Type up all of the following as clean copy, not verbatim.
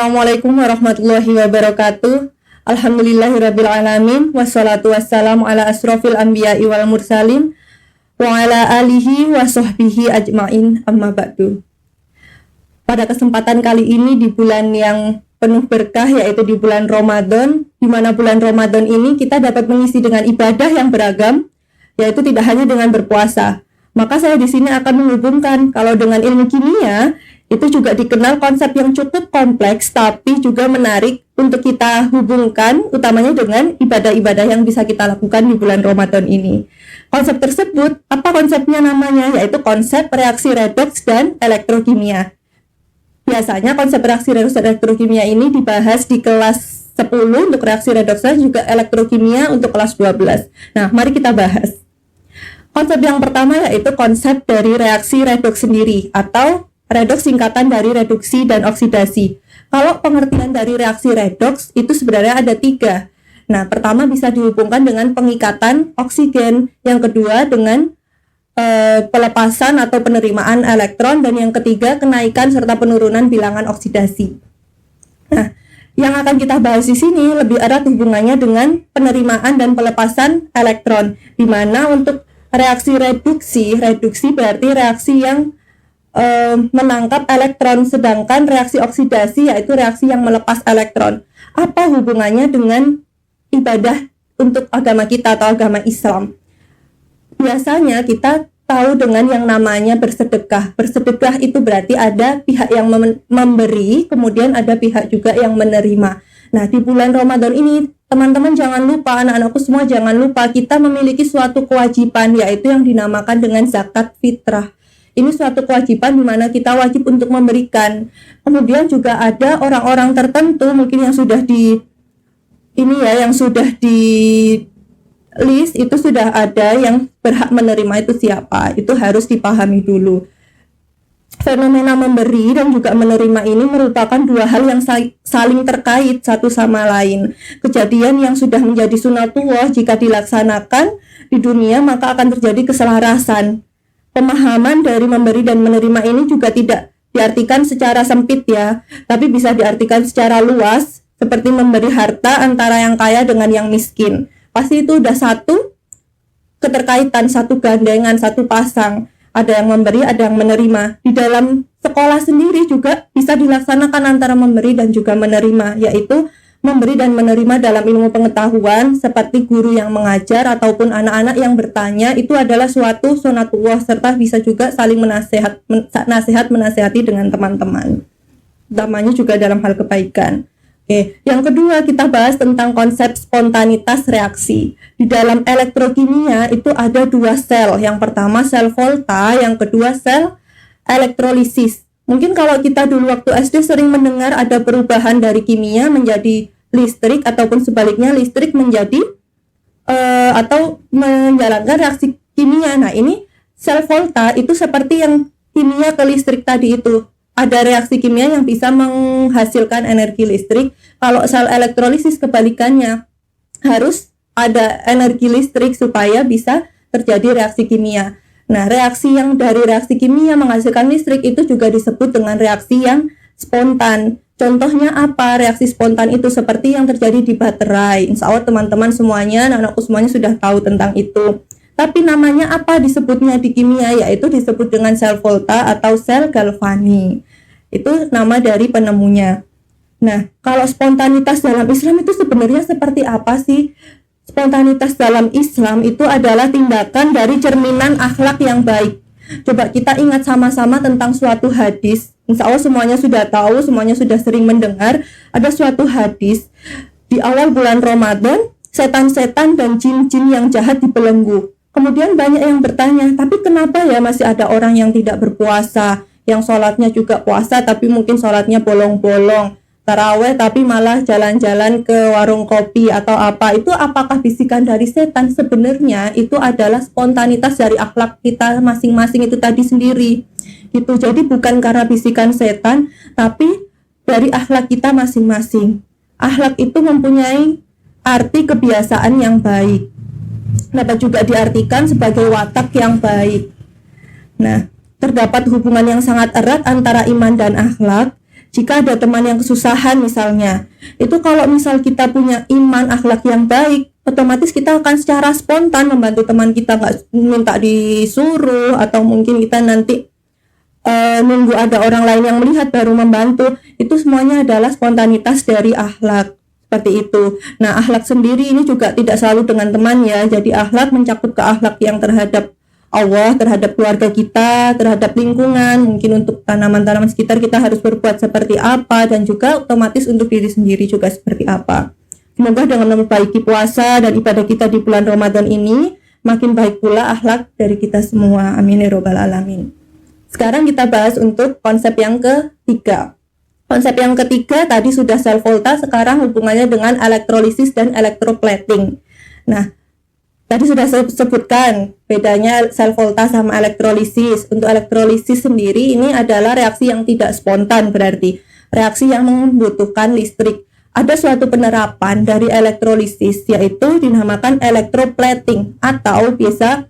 Assalamualaikum warahmatullahi wabarakatuh. Alhamdulillahirabbil alamin wassalatu wassalamu ala asrofil anbiya'i wal mursalin wa ala alihi wa sahbihi ajmain amma ba'du. Pada kesempatan kali ini di bulan yang penuh berkah, yaitu di bulan Ramadan, di mana bulan Ramadan ini kita dapat mengisi dengan ibadah yang beragam, yaitu tidak hanya dengan berpuasa. Maka saya di sini akan menghubungkan kalau dengan ilmu kimia itu juga dikenal konsep yang cukup kompleks tapi juga menarik untuk kita hubungkan, utamanya dengan ibadah-ibadah yang bisa kita lakukan di bulan Ramadan ini. Konsep tersebut, apa konsepnya namanya? Yaitu konsep reaksi redoks dan elektrokimia. Biasanya konsep reaksi redoks dan elektrokimia ini dibahas di kelas 10 untuk reaksi redoks dan juga elektrokimia untuk kelas 12. Nah, mari kita bahas. Konsep yang pertama yaitu konsep dari reaksi redoks sendiri atau redoks singkatan dari reduksi dan oksidasi. Kalau pengertian dari reaksi redoks itu sebenarnya ada 3. Nah, pertama bisa dihubungkan dengan pengikatan oksigen, yang kedua dengan pelepasan atau penerimaan elektron, dan yang ketiga kenaikan serta penurunan bilangan oksidasi. Nah, yang akan kita bahas di sini lebih erat hubungannya dengan penerimaan dan pelepasan elektron, di mana untuk reaksi reduksi berarti reaksi yang menangkap elektron, sedangkan reaksi oksidasi yaitu reaksi yang melepas elektron. Apa hubungannya dengan ibadah untuk agama kita atau agama Islam? Biasanya kita tahu dengan yang namanya bersedekah. Bersedekah itu berarti ada pihak yang memberi, kemudian ada pihak juga yang menerima. Nah, di bulan Ramadan ini, teman-teman jangan lupa, anak-anakku semua jangan lupa, kita memiliki suatu kewajiban, yaitu yang dinamakan dengan zakat fitrah. Ini suatu kewajiban di mana kita wajib untuk memberikan. Kemudian juga ada orang-orang tertentu mungkin yang sudah yang sudah di list, itu sudah ada yang berhak menerima itu siapa. Itu harus dipahami dulu. Fenomena memberi dan juga menerima ini merupakan dua hal yang saling terkait satu sama lain. Kejadian yang sudah menjadi sunatullah jika dilaksanakan di dunia maka akan terjadi keselarasan. Pemahaman dari memberi dan menerima ini juga tidak diartikan secara sempit ya, tapi bisa diartikan secara luas, seperti memberi harta antara yang kaya dengan yang miskin. Pasti itu udah satu keterkaitan, satu gandengan, satu pasang. Ada yang memberi, ada yang menerima. Di dalam sekolah sendiri juga bisa dilaksanakan antara memberi dan juga menerima, yaitu memberi dan menerima dalam ilmu pengetahuan seperti guru yang mengajar ataupun anak-anak yang bertanya, itu adalah suatu sunatullah, serta bisa juga saling menasehati dengan teman-teman, utamanya juga dalam hal kebaikan. Oke, yang kedua kita bahas tentang konsep spontanitas reaksi. Di dalam elektrokimia itu ada 2 sel, yang pertama sel volta, yang kedua sel elektrolisis. Mungkin kalau kita dulu waktu SD sering mendengar ada perubahan dari kimia menjadi listrik, ataupun sebaliknya listrik menjadi atau menjalankan reaksi kimia. Nah, ini sel volta itu seperti yang kimia ke listrik tadi itu. Ada reaksi kimia yang bisa menghasilkan energi listrik. Kalau sel elektrolisis kebalikannya, harus ada energi listrik supaya bisa terjadi reaksi kimia. Nah, reaksi yang dari reaksi kimia menghasilkan listrik itu juga disebut dengan reaksi yang spontan. Contohnya apa? Reaksi spontan itu seperti yang terjadi di baterai. Insya Allah teman-teman semuanya, anak-anakku semuanya sudah tahu tentang itu. Tapi namanya apa disebutnya di kimia? Yaitu disebut dengan sel volta atau sel galvani. Itu nama dari penemunya. Nah, kalau spontanitas dalam Islam itu sebenarnya seperti apa sih? Spontanitas dalam Islam itu adalah tindakan dari cerminan akhlak yang baik. Coba kita ingat sama-sama tentang suatu hadis. Insya Allah semuanya sudah tahu, semuanya sudah sering mendengar. Ada suatu hadis di awal bulan Ramadan, setan-setan dan jin-jin yang jahat dibelenggu. Kemudian banyak yang bertanya, tapi kenapa ya masih ada orang yang tidak berpuasa, yang sholatnya juga puasa tapi mungkin sholatnya bolong-bolong, taraweh tapi malah jalan-jalan ke warung kopi atau apa? Itu apakah bisikan dari setan? Sebenarnya itu adalah spontanitas dari akhlak kita masing-masing itu tadi sendiri gitu. Jadi bukan karena bisikan setan, tapi dari akhlak kita masing-masing. Akhlak itu mempunyai arti kebiasaan yang baik, dapat juga diartikan sebagai watak yang baik. Nah, terdapat hubungan yang sangat erat antara iman dan akhlak. Jika ada teman yang kesusahan misalnya, itu kalau misal kita punya iman akhlak yang baik, otomatis kita akan secara spontan membantu teman kita, nggak minta disuruh atau mungkin kita nanti nunggu ada orang lain yang melihat baru membantu. Itu semuanya adalah spontanitas dari akhlak seperti itu. Nah, akhlak sendiri ini juga tidak selalu dengan teman ya. Jadi akhlak mencakup ke akhlak yang terhadap Allah, terhadap keluarga kita, terhadap lingkungan, mungkin untuk tanaman-tanaman sekitar kita harus berbuat seperti apa, dan juga otomatis untuk diri sendiri juga seperti apa. Semoga dengan memperbaiki puasa dan ibadah kita di bulan Ramadan ini, makin baik pula akhlak dari kita semua. Amin ya robbal alamin. Sekarang kita bahas untuk konsep yang ketiga. Konsep yang ketiga tadi sudah sel volta, sekarang hubungannya dengan elektrolisis dan elektroplating. Nah, tadi sudah saya sebutkan bedanya sel volta sama elektrolisis. Untuk elektrolisis sendiri ini adalah reaksi yang tidak spontan, berarti reaksi yang membutuhkan listrik. Ada suatu penerapan dari elektrolisis yaitu dinamakan elektroplating, atau biasa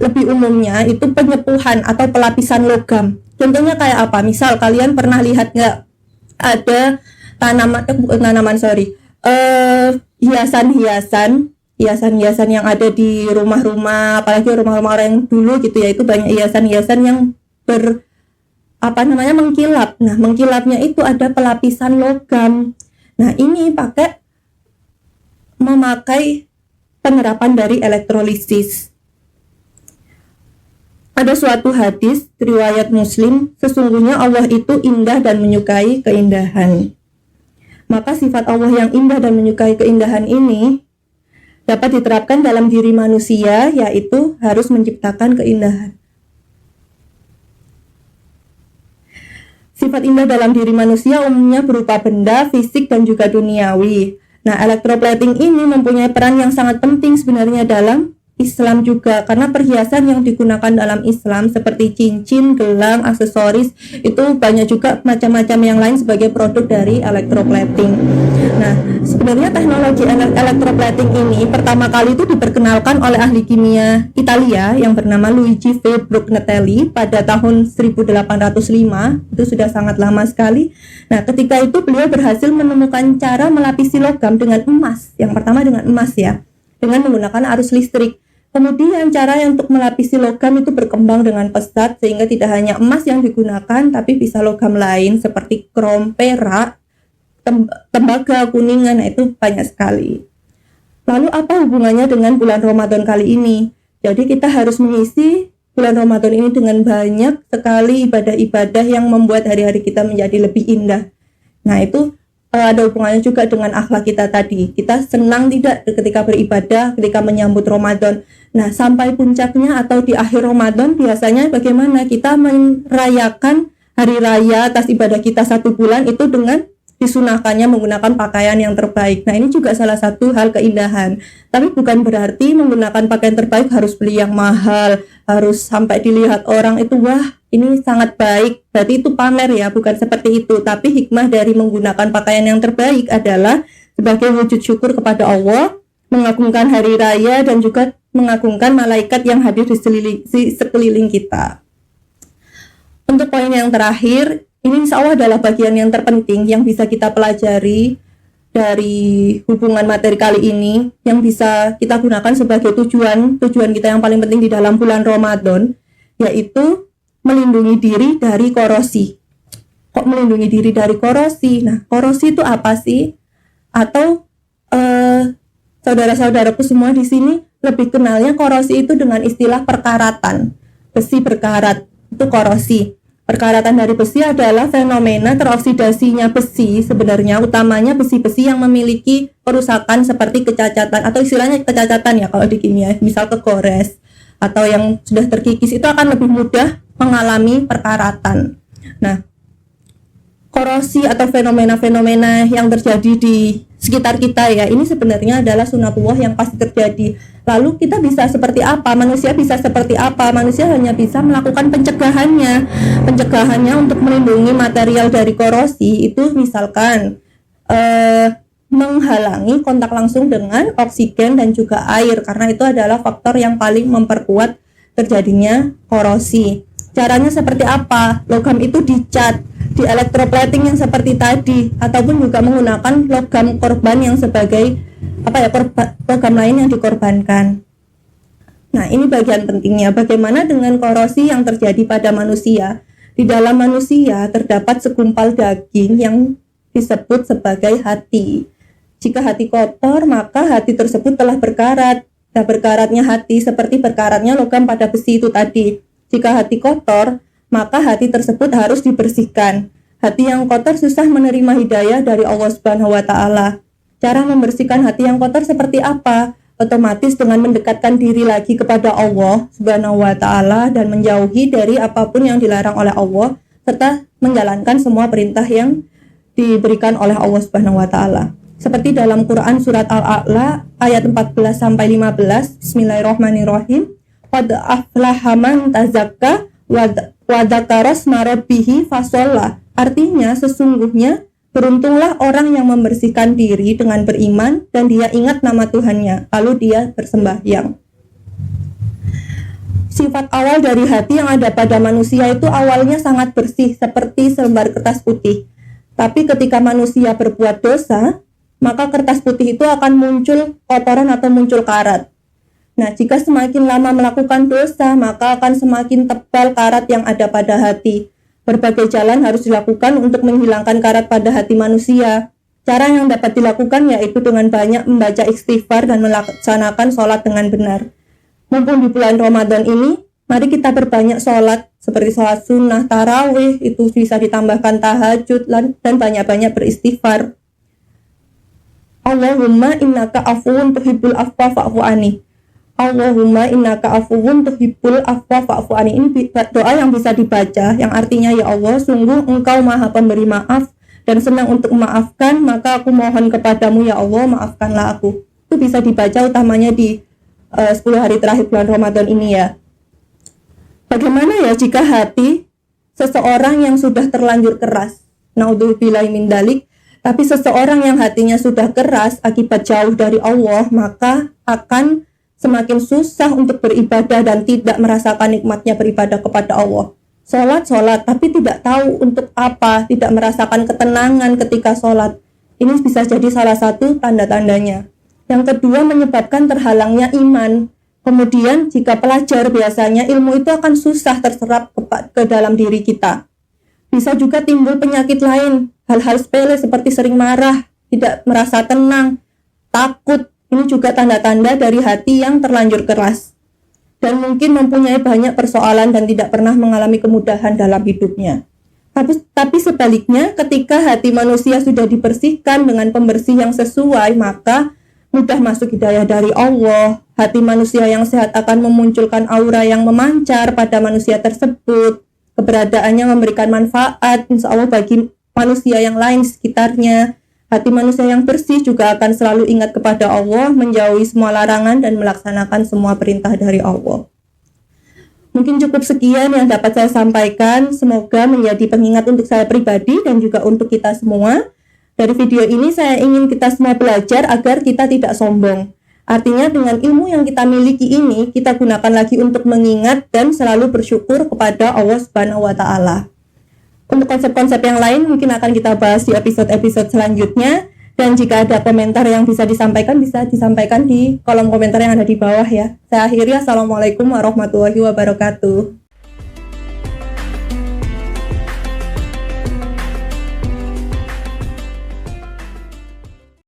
lebih umumnya itu penyepuhan atau pelapisan logam. Contohnya kayak apa? Misal kalian pernah lihat nggak ada hiasan-hiasan yang ada di rumah-rumah, apalagi rumah-rumah orang yang dulu gitu ya, itu banyak hiasan-hiasan yang mengkilap. Nah, mengkilapnya itu ada pelapisan logam. Nah, ini memakai penerapan dari elektrolisis. Ada suatu hadis riwayat Muslim, sesungguhnya Allah itu indah dan menyukai keindahan. Maka sifat Allah yang indah dan menyukai keindahan ini dapat diterapkan dalam diri manusia, yaitu harus menciptakan keindahan. Sifat indah dalam diri manusia umumnya berupa benda, fisik, dan juga duniawi. Nah, elektroplating ini mempunyai peran yang sangat penting sebenarnya dalam Islam juga, karena perhiasan yang digunakan dalam Islam seperti cincin, gelang, aksesoris itu banyak juga macam-macam yang lain sebagai produk dari elektroplating. Nah, sebenarnya teknologi elektroplating ini pertama kali itu diperkenalkan oleh ahli kimia Italia yang bernama Luigi V. Brugnatelli pada tahun 1805. Itu sudah sangat lama sekali. Nah, ketika itu beliau berhasil menemukan cara melapisi logam dengan emas. Yang pertama dengan emas ya, dengan menggunakan arus listrik. Kemudian cara untuk melapisi logam itu berkembang dengan pesat, sehingga tidak hanya emas yang digunakan, tapi bisa logam lain seperti krom, perak, tembaga, kuningan. Nah, itu banyak sekali. Lalu apa hubungannya dengan bulan Ramadan kali ini? Jadi kita harus mengisi bulan Ramadan ini dengan banyak sekali ibadah-ibadah yang membuat hari-hari kita menjadi lebih indah. Nah, itu ada hubungannya juga dengan akhlak kita tadi. Kita senang tidak ketika beribadah, ketika menyambut Ramadan. Nah, sampai puncaknya atau di akhir Ramadan biasanya bagaimana kita merayakan hari raya atas ibadah kita 1 bulan itu dengan disunahkannya menggunakan pakaian yang terbaik. Nah, ini juga salah satu hal keindahan. Tapi bukan berarti menggunakan pakaian terbaik harus beli yang mahal, harus sampai dilihat orang itu, wah ini sangat baik, berarti itu pamer ya, bukan seperti itu. Tapi hikmah dari menggunakan pakaian yang terbaik adalah sebagai wujud syukur kepada Allah, mengagungkan hari raya, dan juga mengagungkan malaikat yang hadir di sekeliling kita. Untuk poin yang terakhir, ini insya Allah adalah bagian yang terpenting yang bisa kita pelajari dari hubungan materi kali ini, yang bisa kita gunakan sebagai tujuan kita yang paling penting di dalam bulan Ramadan, yaitu melindungi diri dari korosi. Kok melindungi diri dari korosi? Nah, korosi itu apa sih? Atau saudara-saudaraku semua di sini lebih kenalnya korosi itu dengan istilah perkaratan. Besi berkarat itu korosi. Perkaratan dari besi adalah fenomena teroksidasinya besi, sebenarnya utamanya besi-besi yang memiliki kerusakan seperti kecacatan, atau istilahnya kecacatan ya kalau di kimia, misal kegores atau yang sudah terkikis, itu akan lebih mudah mengalami perkaratan. Nah, korosi atau fenomena-fenomena yang terjadi di sekitar kita ya, ini sebenarnya adalah sunatullah yang pasti terjadi. Lalu kita bisa seperti apa? Manusia bisa seperti apa? Manusia hanya bisa melakukan pencegahannya untuk melindungi material dari korosi itu, misalkan menghalangi kontak langsung dengan oksigen dan juga air, karena itu adalah faktor yang paling memperkuat terjadinya korosi. Caranya seperti apa? Logam itu dicat. di electroplating yang seperti tadi, ataupun juga menggunakan logam korban yang sebagai logam lain yang dikorbankan. Nah, ini bagian pentingnya. Bagaimana dengan korosi yang terjadi pada manusia? Di dalam manusia terdapat segumpal daging yang disebut sebagai hati. Jika hati kotor, maka hati tersebut telah berkarat. Nah, berkaratnya hati seperti berkaratnya logam pada besi itu tadi. Jika hati kotor, maka hati tersebut harus dibersihkan. Hati yang kotor susah menerima hidayah dari Allah Subhanahu wa Ta'ala. Cara membersihkan hati yang kotor seperti apa? Otomatis dengan mendekatkan diri lagi kepada Allah Subhanahu wa Ta'ala dan menjauhi dari apapun yang dilarang oleh Allah, serta menjalankan semua perintah yang diberikan oleh Allah Subhanahu wa Ta'ala. Seperti dalam Quran surat Al-A'la ayat 14-15, Bismillahirrahmanirrahim. Qad aflaha man tazakka wa dzakara isma rabbih fasholla. Artinya sesungguhnya beruntunglah orang yang membersihkan diri dengan beriman dan dia ingat nama Tuhannya, lalu dia bersembahyang. Sifat awal dari hati yang ada pada manusia itu awalnya sangat bersih seperti selembar kertas putih. Tapi ketika manusia berbuat dosa, maka kertas putih itu akan muncul kotoran atau muncul karat. Nah, jika semakin lama melakukan dosa, maka akan semakin tebal karat yang ada pada hati. Berbagai jalan harus dilakukan untuk menghilangkan karat pada hati manusia. Cara yang dapat dilakukan yaitu dengan banyak membaca istighfar dan melaksanakan sholat dengan benar. Mumpung di bulan Ramadan ini, mari kita berbanyak sholat seperti sholat sunnah, tarawih, itu bisa ditambahkan tahajud dan banyak-banyak beristighfar. Allahumma innaka afuwun tuhibbul afwa fa'fu anni. Allahumma innaka afuwun tuhibbul afwa fa'fu anni. Ini doa yang bisa dibaca, yang artinya, ya Allah, sungguh Engkau Maha Pemberi maaf dan senang untuk memaafkan, maka aku mohon kepadamu, ya Allah, maafkanlah aku. Itu bisa dibaca utamanya di 10 hari terakhir bulan Ramadan ini ya. Bagaimana ya jika hati seseorang yang sudah terlanjur keras, naudzubillahi min dzalik, tapi seseorang yang hatinya sudah keras akibat jauh dari Allah, maka akan semakin susah untuk beribadah dan tidak merasakan nikmatnya beribadah kepada Allah. Sholat, tapi tidak tahu untuk apa, tidak merasakan ketenangan ketika sholat. Ini bisa jadi salah satu tanda-tandanya. Yang kedua, menyebabkan terhalangnya iman. Kemudian jika pelajar, biasanya ilmu itu akan susah terserap ke dalam diri kita. Bisa juga timbul penyakit lain, hal-hal sepele seperti sering marah, tidak merasa tenang, takut. Ini juga tanda-tanda dari hati yang terlanjur keras dan mungkin mempunyai banyak persoalan dan tidak pernah mengalami kemudahan dalam hidupnya. Tapi sebaliknya, ketika hati manusia sudah dibersihkan dengan pembersih yang sesuai, maka mudah masuk hidayah dari Allah. Hati manusia yang sehat akan memunculkan aura yang memancar pada manusia tersebut. Keberadaannya memberikan manfaat, insya Allah, bagi manusia yang lain sekitarnya. Hati manusia yang bersih juga akan selalu ingat kepada Allah, menjauhi semua larangan dan melaksanakan semua perintah dari Allah. Mungkin cukup sekian yang dapat saya sampaikan. Semoga menjadi pengingat untuk saya pribadi dan juga untuk kita semua. Dari video ini saya ingin kita semua belajar agar kita tidak sombong. Artinya dengan ilmu yang kita miliki ini, kita gunakan lagi untuk mengingat dan selalu bersyukur kepada Allah Subhanahu wa Ta'ala. Untuk konsep-konsep yang lain mungkin akan kita bahas di episode-episode selanjutnya. Dan jika ada komentar yang bisa disampaikan di kolom komentar yang ada di bawah ya. Saya akhiri, assalamualaikum warahmatullahi wabarakatuh.